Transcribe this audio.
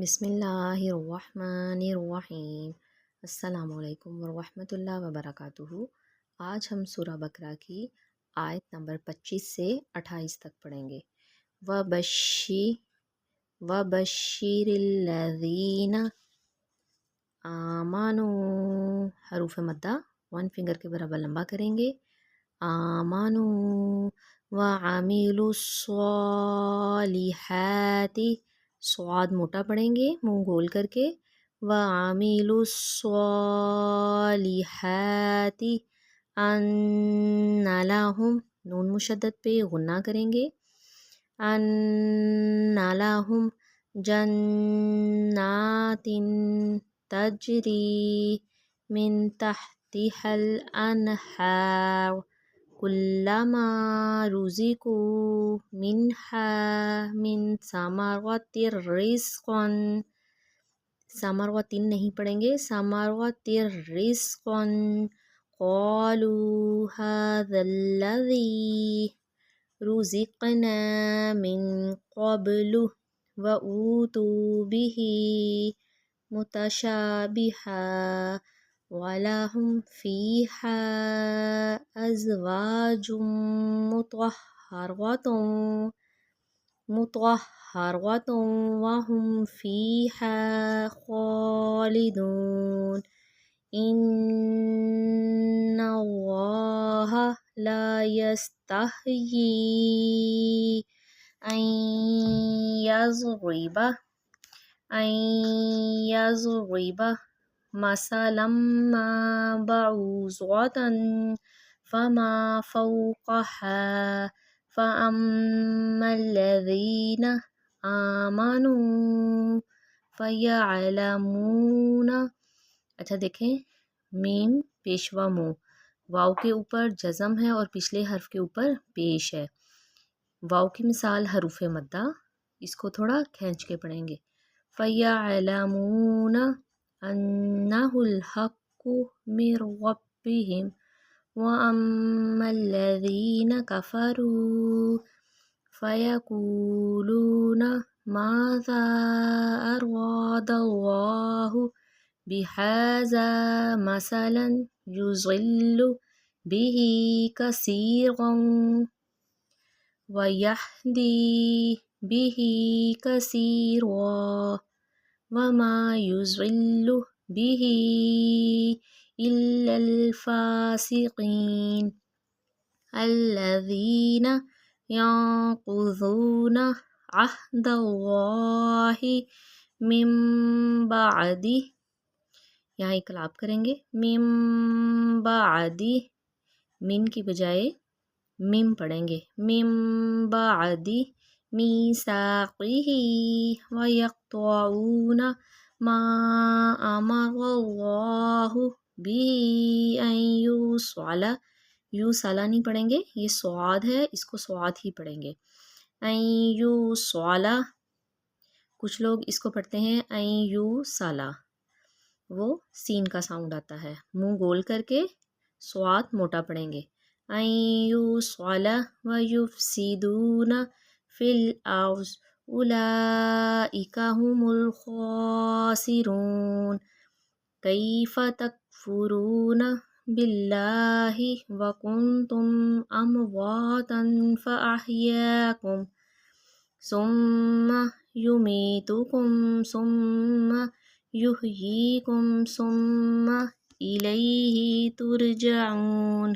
بسم اللہ الرحمن الرحیم۔ السلام علیکم ورحمۃ اللہ وبرکاتہ۔ آج ہم سورہ بقرہ کی آیت نمبر 25 سے 28 تک پڑھیں گے۔ وَبَشِّرِ الَّذِينَ آمَنُوا، حروف مدہ 1 فنگر کے برابر لمبا کریں گے۔ آمَنُوا وَعَمِلُوا الصَّالِحَاتِ، صاد موٹا پڑھیں گے منہ گول کر کے۔ وَعَمِلُوا الصَّالِحَاتِ أَنَّ لَهُمْ، نون مشدد پہ غنہ کریں گے، أَنَّ لَهُمْ جَنَّاتٍ تَجْرِي مِن تَحْتِهَا الْأَنْهَارُ كُلَّمَا رُزِقُوا مِنْهَا مِنْ ثَمَرَةٍ رِزْقًا، ثمرۃ نہیں پڑھیں گے، ثمرۃ رِزْقًا قَالُوا هَذَا الَّذِي رُزِقْنَا مِنْ قَبْلُ وَأُوتُوا بِهِ مُتَشَابِهًا وَلَهُمْ فِيهَا أَزْوَاجٌ مُطَهَّرَةٌ وَهُمْ فِيهَا خَالِدُونَ۔ إِنَّ اللَّهَ لَا يَسْتَحْيِي أَن يَضْرِبَ مَثَلًا مَا بَعُوضَةً فَمَا فَوْقَهَا فَأَمَّا الَّذِينَ آمَنُوا فَيَعْلَمُونَ، اچھا دیکھیں میم پیشوا مو، واو کے اوپر جزم ہے اور پچھلے حرف کے اوپر پیش ہے۔ واو کی مثال حروف مدہ، اس کو تھوڑا کھینچ کے پڑھیں گے۔ فَيَعْلَمُونَ أَنَّهُ الْحَقُّ مِنْ رَبِّهِمْ وَأَمَّا الَّذِينَ كَفَرُوا فَيَقُولُونَ مَاذَا أَرَادَ اللَّهُ بِهَذَا مَثَلًا يُضِلُّ بِهِ كَثِيرًا وَيَهْدِي بِهِ كَثِيرًا وَمَا يُضِلُّ بِهِ إِلَّا الْفَاسِقِينَ الَّذِينَ يَنقُضُونَ عَهْدَ اللَّهِ مِن بَعْدِ، یہاں اقلاب کریں گے، من بعد، من کی بجائے میم پڑھیں گے، من بعد میثاقہ وَيَقْطَعُونَ مَا أَمَرَ اللَّهُ بِهِ أَن يُوصَلَ، یوصلہ نہیں پڑھیں گے، یہ صاد ہے، اس کو صاد ہی پڑھیں گے۔ أَن يُوصَلَ، کچھ لوگ اس کو پڑھتے ہیں أن يُوصَلَ، وہ سین کا ساؤنڈ آتا ہے، منہ گول کر کے صاد موٹا پڑھیں گے۔ أَن يُوصَلَ وَيُفْسِدُونَ فِي الْأَرْضِ أُولَئِكَ هُمُ الْخَاسِرُونَ۔ كَيْفَ تَكْفُرُونَ بِاللَّهِ وَكُنْتُمْ أَمْوَاتًا فَأَحْيَاكُمْ ثُمَّ يُمِيتُكُمْ ثُمَّ يُحْيِيكُمْ ثُمَّ إِلَيْهِ تُرْجَعُونَ۔